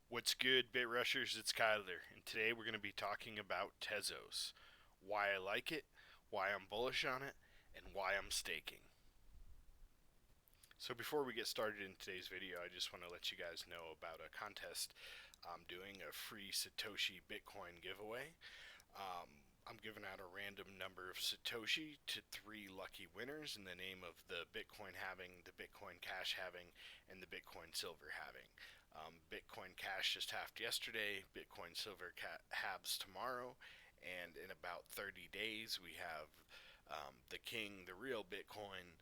What's good, Bit Rushers? It's Kyler, and today we're going to be talking about Tezos, why I like it, why I'm bullish on it, and why I'm staking. So before we get started in today's video, I just want to let you guys know about a contest I'm doing, a free Satoshi Bitcoin giveaway. I'm giving out a random number of Satoshi to 3 lucky winners in the name of the Bitcoin halving, the Bitcoin Cash halving, and the Bitcoin Silver halving. Bitcoin Cash just halved yesterday, Bitcoin Silver halves tomorrow, and in about 30 days we have the real Bitcoin,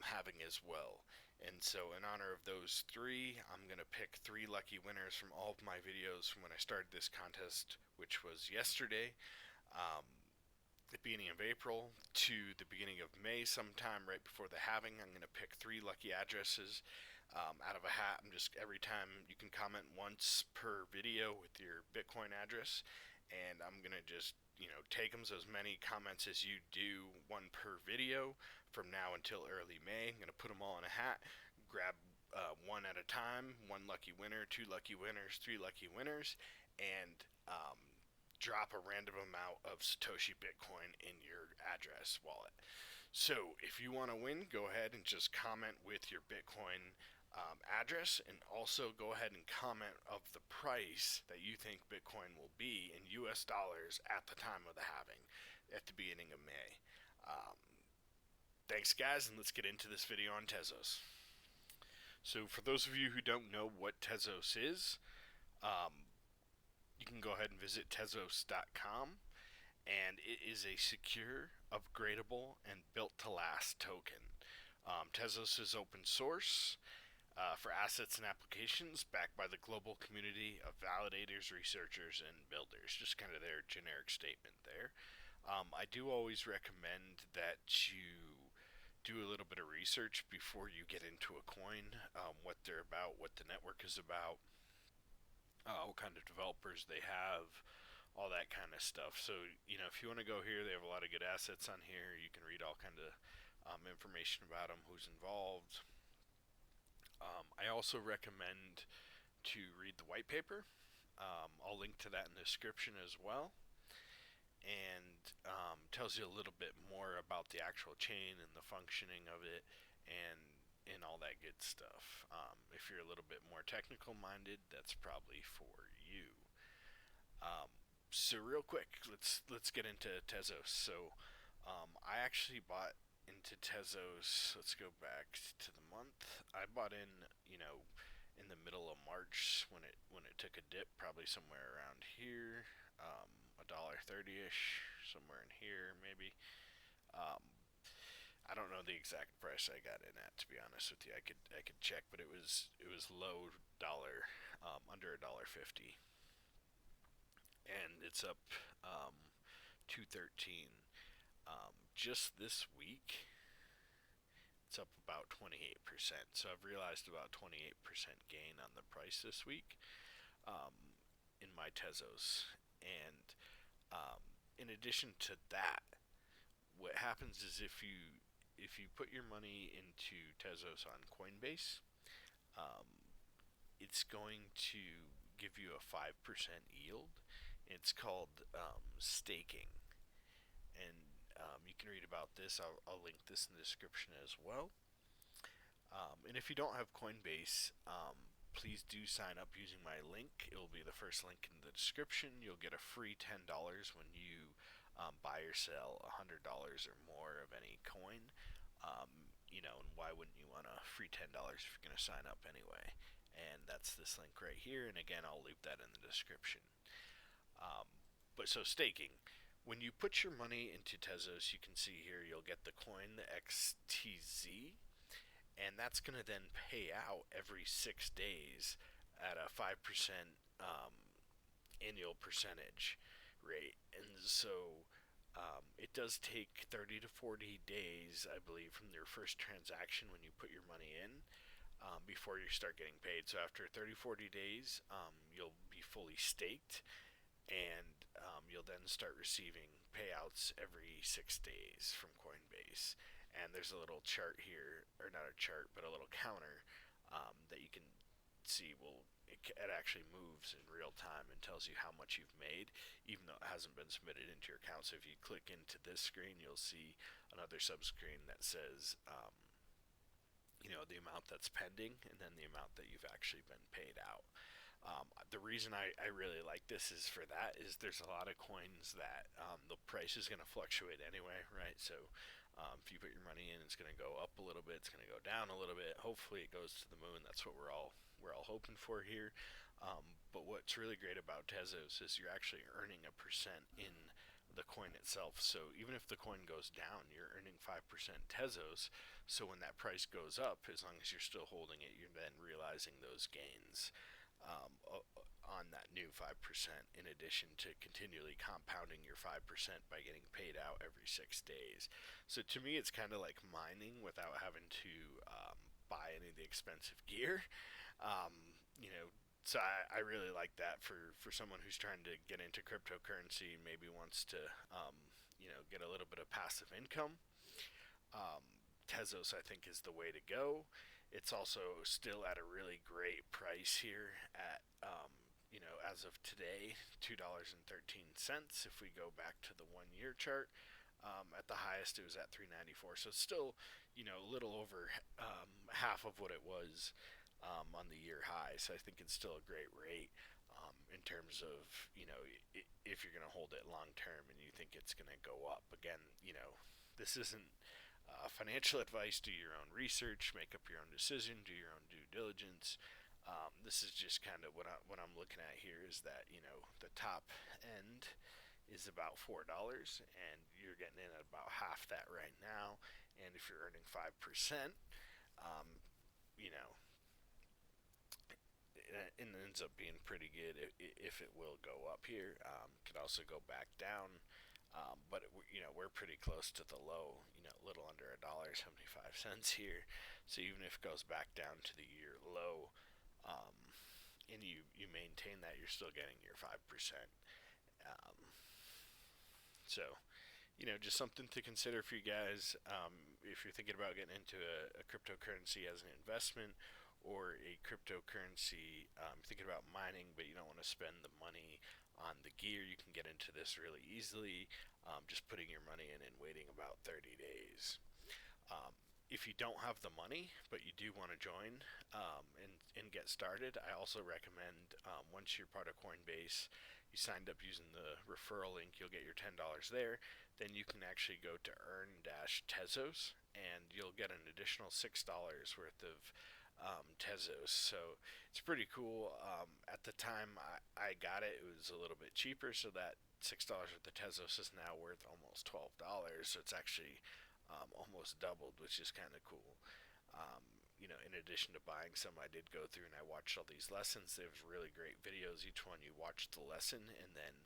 halving as well. And so in honor of those 3, I'm going to pick 3 lucky winners from all of my videos from when I started this contest, which was yesterday. The beginning of April to the beginning of May, sometime right before the halving. I'm going to pick 3 lucky addresses out of a hat. Every time you can comment once per video with your Bitcoin address, and I'm going to just take them, so as many comments as you do, 1 per video from now until early May. I'm going to put them all in a hat, grab 1 at a time, 1 lucky winner, 2 lucky winners, 3 lucky winners, and drop a random amount of Satoshi Bitcoin in your address wallet. So if you want to win, go ahead and just comment with your Bitcoin address, and also go ahead and comment of the price that you think Bitcoin will be in US dollars at the time of the halving at the beginning of May. Thanks guys, and let's get into this video on Tezos. So for those of you who don't know what Tezos is, you can go ahead and visit Tezos.com, and it is a secure, upgradable, and built-to-last token. Tezos is open source for assets and applications, backed by the global community of validators, researchers, and builders. Just kind of their generic statement there. I do always recommend that you do a little bit of research before you get into a coin, what they're about, what the network is about, what kind of developers they have, all that kind of stuff. So, if you want to go here, they have a lot of good assets on here. You can read all kind of information about them, who's involved. I also recommend to read the white paper. I'll link to that in the description as well. And tells you a little bit more about the actual chain and the functioning of it, and all that good stuff. If you're a little bit more technical minded, that's probably for you. So real quick, let's get into Tezos. So I actually bought into Tezos. Let's go back to the month. I bought in the middle of March when it took a dip, probably somewhere around here, $1.30ish, somewhere in here maybe. I don't know the exact price I got in at, to be honest with you. I could check, but it was low dollar, under $1.50, and it's up 213. Just this week, it's up about 28%. So I've realized about 28% gain on the price this week in my Tezos. And in addition to that, what happens is if you put your money into Tezos on Coinbase, it's going to give you a 5% yield. It's called staking, and you can read about this. I'll link this in the description as well. And if you don't have Coinbase, please do sign up using my link. It will be the first link in the description. You'll get a free $10 when you buy or sell $100 or more of any coin. And why wouldn't you want a free $10 if you're going to sign up anyway? And that's this link right here. And again, I'll leave that in the description. But so staking. When you put your money into Tezos, you can see here you'll get the coin, the XTZ, and that's going to then pay out every 6 days at a 5% annual percentage rate. And so it does take 30 to 40 days, I believe, from your first transaction when you put your money in, before you start getting paid. So after 30-40 days, you'll be fully staked, and you'll then start receiving payouts every 6 days from Coinbase. and there's a little chart here, or not a chart, but a little counter that you can see. It actually moves in real time and tells you how much you've made, even though it hasn't been submitted into your account. So if you click into this screen, you'll see another subscreen that says, the amount that's pending, and then the amount that you've actually been paid out. The reason I really like this is for that is there's a lot of coins that the price is going to fluctuate anyway, right? So if you put your money in, it's going to go up a little bit, it's going to go down a little bit. Hopefully, it goes to the moon. That's what we're all hoping for here. But what's really great about Tezos is you're actually earning a percent in the coin itself. So even if the coin goes down, you're earning 5% Tezos. So when that price goes up, as long as you're still holding it, you're then realizing those gains on that new 5%, in addition to continually compounding your 5% by getting paid out every 6 days. So to me, it's kind of like mining without having to buy any of the expensive gear. So I really like that for someone who's trying to get into cryptocurrency, maybe wants to, get a little bit of passive income. Tezos, I think, is the way to go. It's also still at a really great price here at, as of today, $2.13. If we go back to the 1 year chart, at the highest it was at $3.94. So it's still, a little over half of what it was on the year high. So I think it's still a great rate in terms of, if you're going to hold it long term and you think it's going to go up. Again, this isn't financial advice. Do your own research, make up your own decision, do your own due diligence. This is just kind of what I'm looking at here is that, the top end is about $4, and you're getting in at about half that right now. And if you're earning 5%, you know, it ends up being pretty good if it will go up here. Could also go back down, but we're pretty close to the low. A little under $1.75 here. So even if it goes back down to the year low, and you maintain that, you're still getting your 5%. Um, so just something to consider for you guys. If you're thinking about getting into a cryptocurrency as an investment, or a cryptocurrency, thinking about mining, but you don't want to spend the money on the gear, you can get into this really easily, just putting your money in and waiting about 30 days. If you don't have the money, but you do want to join and get started, I also recommend, once you're part of Coinbase, you signed up using the referral link, you'll get your $10 there. Then you can actually go to earn-tezos, and you'll get an additional $6 worth of Tezos. So it's pretty cool. At the time I got it, it was a little bit cheaper, so that $6 worth of Tezos is now worth almost $12. So it's actually almost doubled, which is kind of cool. In addition to buying some, I did go through and I watched all these lessons. There's really great videos. Each one you watch the lesson, and then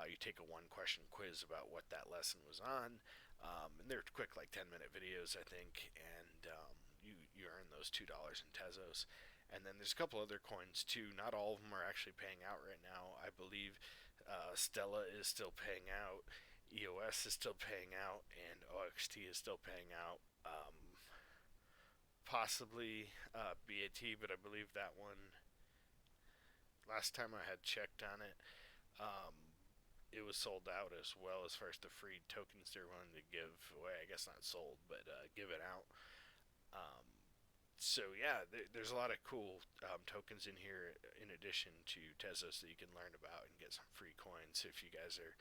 you take a 1-question quiz about what that lesson was on. And they're quick, like 10-minute videos, I think. And you earn those $2 in Tezos. And then there's a couple other coins too. Not all of them are actually paying out right now. I believe Stella is still paying out, EOS is still paying out, and OXT is still paying out. Possibly BAT, but I believe that one, last time I had checked on it, it was sold out as well, as far as the free tokens they're willing to give away. I guess not sold, but give it out. So yeah, there's a lot of cool tokens in here in addition to Tezos that you can learn about and get some free coins. If you guys are,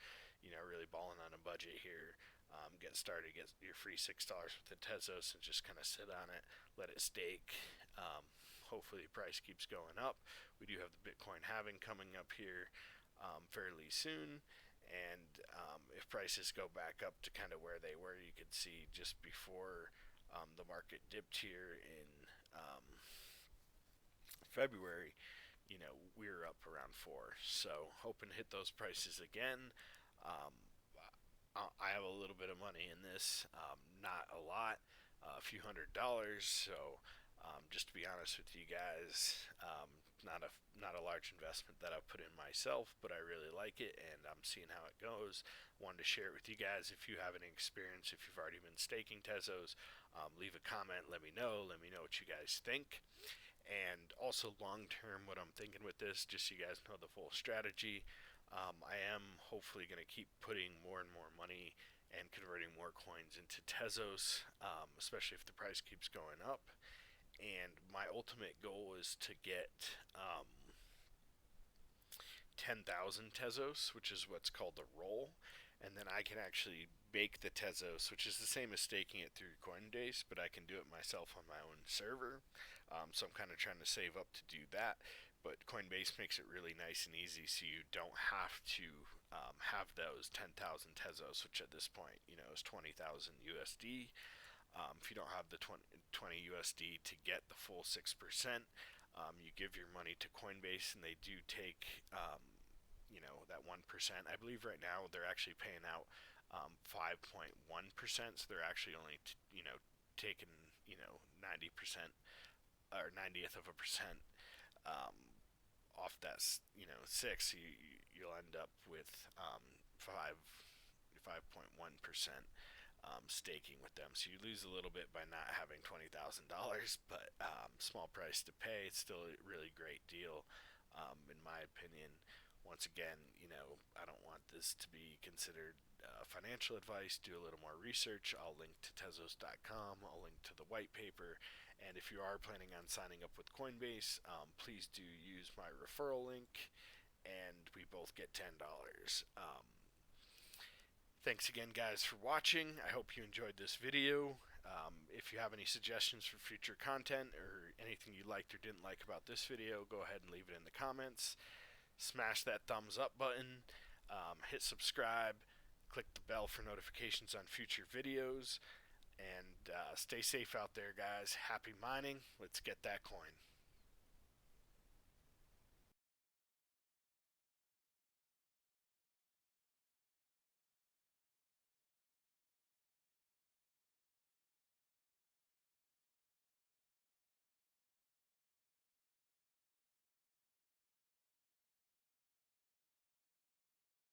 really balling on a budget here, get started, get your free $6 with the Tezos, and just kind of sit on it, let it stake. Hopefully the price keeps going up. We do have the Bitcoin halving coming up here fairly soon, and if prices go back up to kind of where they were, you could see just before the market dipped here in February, we were up around 4. So hoping to hit those prices again. I have a little bit of money in this, not a lot, a few $100s. So just to be honest with you guys, not a large investment that I've put in myself, but I really like it, and I'm seeing how it goes. Wanted to share it with you guys. If you have any experience, if you've already been staking Tezos, leave a comment. Let me know. Let me know what you guys think. And also long term, what I'm thinking with this, just so you guys know the full strategy. I am hopefully going to keep putting more and more money and converting more coins into Tezos, especially if the price keeps going up. And my ultimate goal is to get 10,000 Tezos, which is what's called the roll, and then I can actually bake the Tezos, which is the same as staking it through Coinbase, but I can do it myself on my own server. So I'm kind of trying to save up to do that. But Coinbase makes it really nice and easy, so you don't have to have those 10,000 Tezos, which at this point, is 20,000 USD. If you don't have the 20 USD to get the full 6%, you give your money to Coinbase, and they do take, that 1%. I believe right now they're actually paying out 5.1%, so they're actually only, taking, 90% or 90th of a percent off that, 6. You'll end up with 5.1% staking with them. So you lose a little bit by not having $20,000, but small price to pay. It's still a really great deal, in my opinion. Once again, I don't want this to be considered financial advice. Do a little more research. I'll link to Tezos.com. I'll link to the white paper. And if you are planning on signing up with Coinbase, please do use my referral link, and we both get $10. Thanks again, guys, for watching. I hope you enjoyed this video. If you have any suggestions for future content or anything you liked or didn't like about this video, go ahead and leave it in the comments. Smash that thumbs up button. Hit subscribe. Click the bell for notifications on future videos. And stay safe out there, guys. Happy mining. Let's get that coin.